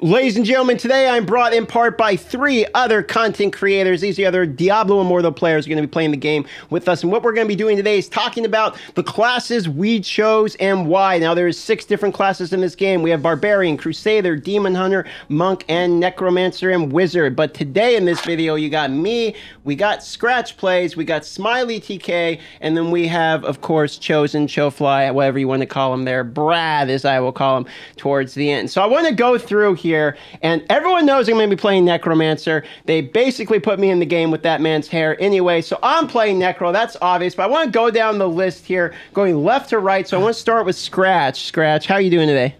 Ladies and gentlemen, today I'm brought in part by 3 other content creators. These are the other Diablo Immortal players who are going to be playing the game with us. And what we're going to be doing today is talking about the classes we chose and why. Now, there's 6 different classes in this game. We have Barbarian, Crusader, Demon Hunter, Monk, and Necromancer and Wizard. But today in this video, you got me, we got Skratch Plays, we got Smiley TK, and then we have, of course, Chosen, Chofly, whatever you want to call him there, Brad, as I will call him, towards the end. So I want to go through here, and everyone knows I'm going to be playing Necromancer. They basically put me in the game with that man's hair anyway, so I'm playing Necro, that's obvious, but I want to go down the list here, going left to right, so I want to start with Skratch. Skratch, how are you doing today?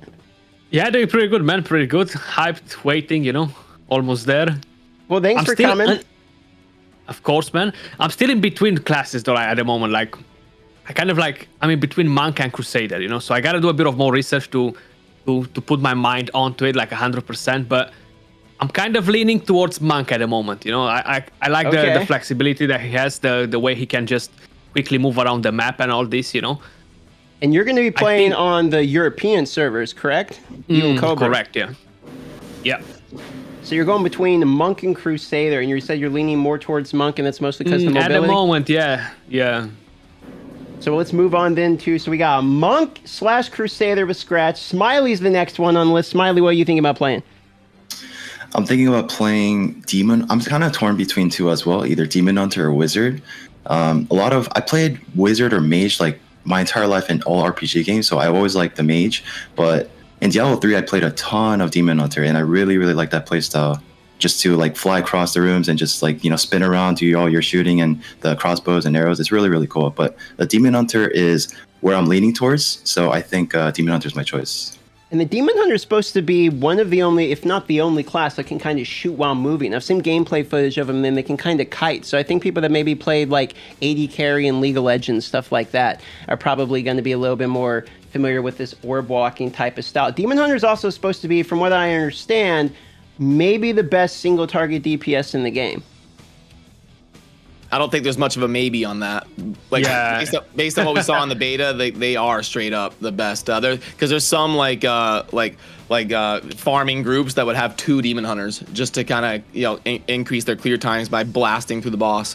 Yeah, doing pretty good, man, pretty good. Hyped, waiting, you know, almost there. Well, thanks for coming. Of course, man. I'm still in between classes, though, at the moment, like, I'm in between Monk and Crusader, you know, so I gotta do a bit of more research to put my mind onto it like 100%, but I'm kind of leaning towards Monk at the moment. You know, I like the flexibility that he has, the way he can just quickly move around the map and all this, you know. And you're going to be playing on the European servers, correct? You and Cobra. Correct, yeah. Yeah. So you're going between Monk and Crusader, and you said you're leaning more towards Monk, and that's mostly because of the mobility? At the moment, yeah. So let's move on then to, so we got a Monk / Crusader with Skratch. Smiley's the next one on the list. Smiley, what are you thinking about playing? I'm thinking about playing Demon. I'm kind of torn between 2 as well, either Demon Hunter or Wizard. I played Wizard or Mage like my entire life in all RPG games, so I always liked the Mage. But in Diablo 3, I played a ton of Demon Hunter, and I really, really like that playstyle. Just to like fly across the rooms and just like, you know, spin around, do all your shooting and the crossbows and arrows. It's really, really cool. But the Demon Hunter is where I'm leaning towards. So I think Demon Hunter is my choice. And the Demon Hunter is supposed to be one of the only, if not the only class that can kind of shoot while moving. I've seen gameplay footage of them, and they can kind of kite. So I think people that maybe played like AD Carry and League of Legends, stuff like that, are probably going to be a little bit more familiar with this orb walking type of style. Demon Hunter is also supposed to be, from what I understand, maybe the best single target DPS in the game. I don't think there's much of a maybe on that. Like, yeah. based on what we saw in the beta, they are straight up the best. Because there's some like farming groups that would have 2 Demon Hunters just to kind of, you know, increase their clear times by blasting through the boss.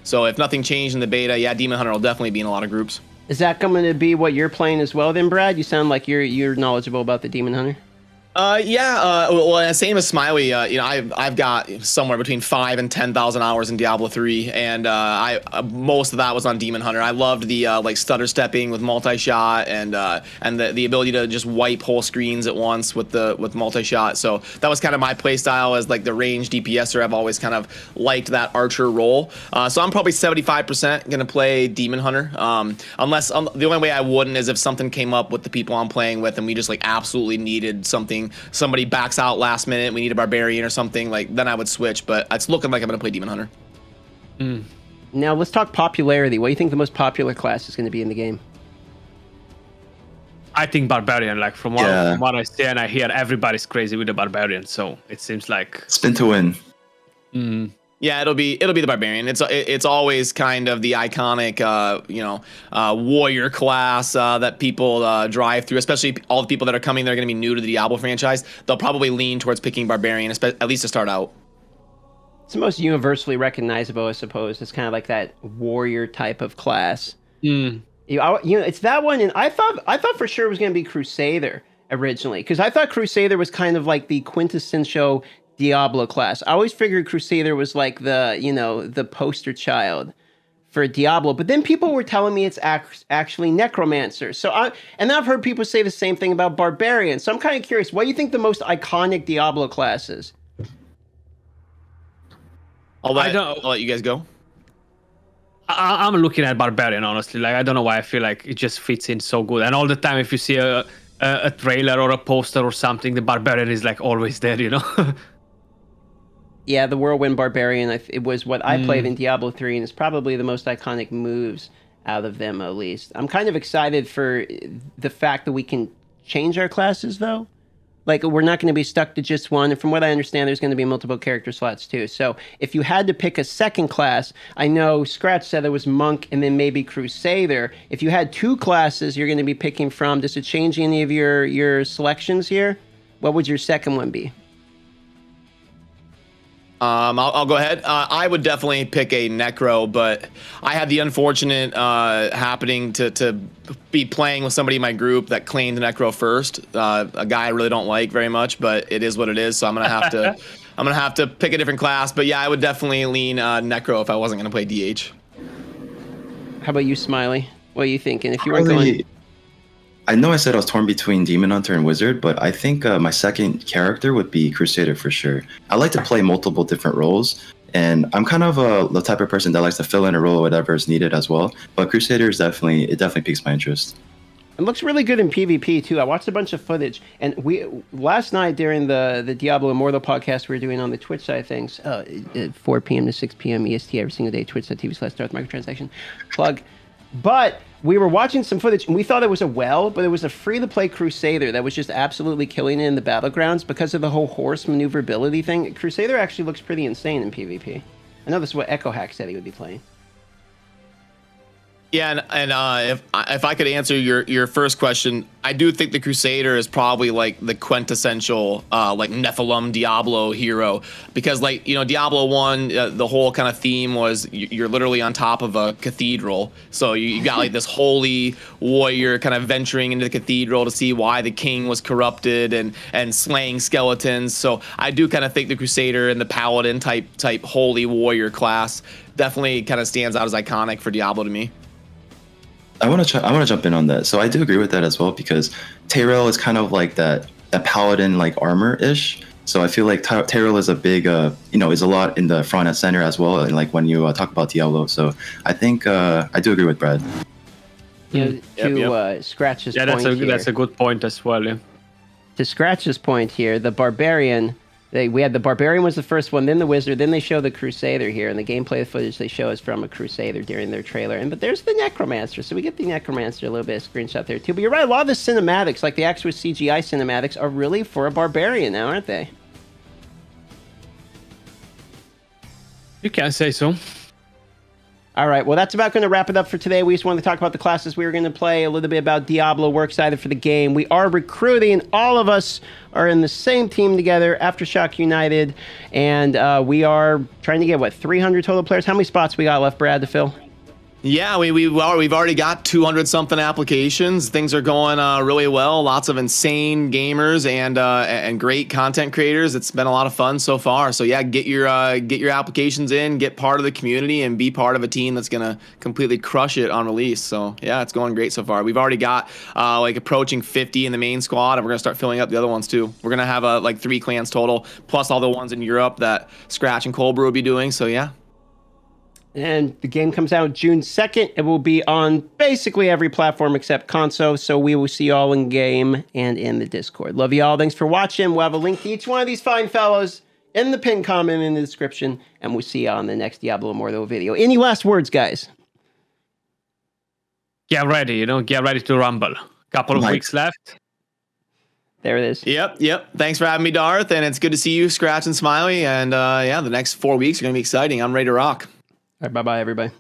So if nothing changed in the beta, yeah, Demon Hunter will definitely be in a lot of groups. Is that going to be what you're playing as well then, Brad? You sound like you're knowledgeable about the Demon Hunter. Well, same as Smiley. You know, I've got somewhere between 5,000 and 10,000 hours in Diablo 3, and most of that was on Demon Hunter. I loved the like stutter stepping with multi-shot, and the ability to just wipe whole screens at once with multi-shot. So that was kind of my play style as like the range DPSer. I've always kind of liked that archer role. So I'm probably 75% gonna play Demon Hunter. Unless the only way I wouldn't is if something came up with the people I'm playing with, and we just like absolutely needed something. Somebody backs out last minute, we need a Barbarian or something, like then I would switch, but it's looking like I'm going to play Demon Hunter. Now let's talk popularity. What do you think the most popular class is going to be in the game? I think Barbarian, like from what I see and I hear, everybody's crazy with the Barbarian, so it seems like spin to win. Yeah, it'll be the Barbarian. It's always kind of the iconic, warrior class that people drive through. Especially all the people that are coming, they're going to be new to the Diablo franchise. They'll probably lean towards picking Barbarian, at least to start out. It's the most universally recognizable, I suppose. It's kind of like that warrior type of class. It's that one, and I thought for sure it was going to be Crusader originally, because I thought Crusader was kind of like the quintessential Diablo class. I always figured Crusader was like the poster child for Diablo, but then people were telling me it's actually Necromancer. And I've heard people say the same thing about Barbarian. So I'm kind of curious, what do you think the most iconic Diablo class is? I'll let you guys go. I'm looking at Barbarian, honestly. Like, I don't know why I feel like it just fits in so good. And all the time, if you see a trailer or a poster or something, the Barbarian is like always there, you know? Yeah, the Whirlwind Barbarian, it was what I played in Diablo 3, and it's probably the most iconic moves out of them, at least. I'm kind of excited for the fact that we can change our classes, though. Like, we're not going to be stuck to just one, and from what I understand, there's going to be multiple character slots, too. So, if you had to pick a second class, I know Skratch said it was Monk and then maybe Crusader. If you had 2 classes you're going to be picking from, does it change any of your selections here? what would your second one be? I'll go ahead. I would definitely pick a Necro, but I had the unfortunate happening to be playing with somebody in my group that claimed Necro first. A guy I really don't like very much, but it is what it is. So I'm gonna have to pick a different class. But yeah, I would definitely lean Necro if I wasn't gonna play DH. How about you, Smiley? What are you thinking? If you weren't going, I know I said I was torn between Demon Hunter and Wizard, but I think my second character would be Crusader for sure. I like to play multiple different roles, and I'm kind of the type of person that likes to fill in a role or whatever is needed as well. But Crusader is definitely piques my interest. it looks really good in PvP too. I watched a bunch of footage, and we last night during the Diablo Immortal podcast we were doing on the Twitch side of things, at 4 p.m. to 6 p.m. EST every single day, twitch.tv/Darth Microtransaction plug. But we were watching some footage, and we thought it was but it was a free-to-play Crusader that was just absolutely killing it in the battlegrounds because of the whole horse maneuverability thing. Crusader actually looks pretty insane in PvP. I know this is what Echo Hack said he would be playing. Yeah, and if I could answer your first question, I do think the Crusader is probably like the quintessential like Nephilim Diablo hero, because like, you know, Diablo 1, the whole kind of theme was you're literally on top of a cathedral, so you got like this holy warrior kind of venturing into the cathedral to see why the king was corrupted and slaying skeletons. So I do kind of think the Crusader and the Paladin type holy warrior class definitely kind of stands out as iconic for Diablo to me. I want to jump in on that. So I do agree with that as well, because Tyrell is kind of like that paladin like armor ish. So I feel like Tyrell is a big is a lot in the front and center as well, and like when you talk about Diablo. So I think I do agree with Brad. Skratch's point that's a good point as well. Yeah. To Skratch's point here, the Barbarian. We had the Barbarian was the first one, then the Wizard, then they show the Crusader here, and the gameplay footage they show is from a Crusader during their trailer. But there's the Necromancer, so we get the Necromancer, a little bit of screenshot there too. But you're right, a lot of the cinematics, like the actual CGI cinematics, are really for a Barbarian now, aren't they? You can say so. All right, well, that's about going to wrap it up for today. We just wanted to talk about the classes we were going to play, a little bit about Diablo. We're excited for the game. We are recruiting. All of us are in the same team together, Aftershock United, and we are trying to get, 300 total players? How many spots we got left, Brad, to fill? Yeah, we've already got 200 something applications. Things are going really well. Lots of insane gamers and great content creators. It's been a lot of fun so far. So yeah, get your applications in, get part of the community, and be part of a team that's gonna completely crush it on release. So yeah, it's going great so far. We've already got like approaching 50 in the main squad, and we're gonna start filling up the other ones too. We're gonna have like 3 clans total, plus all the ones in Europe that Skratch and Cold Brew will be doing. So yeah. And the game comes out June 2nd. It will be on basically every platform except console. So we will see you all in game and in the Discord. Love you all. Thanks for watching. We'll have a link to each one of these fine fellows in the pinned comment in the description. And we'll see you on the next Diablo Immortal video. Any last words, guys? Get ready, get ready to rumble. Couple of weeks left. There it is. Yep. Thanks for having me, Darth. And it's good to see you, Skratch and Smiley. And yeah, the next 4 weeks are going to be exciting. I'm ready to rock. All right, bye-bye, everybody.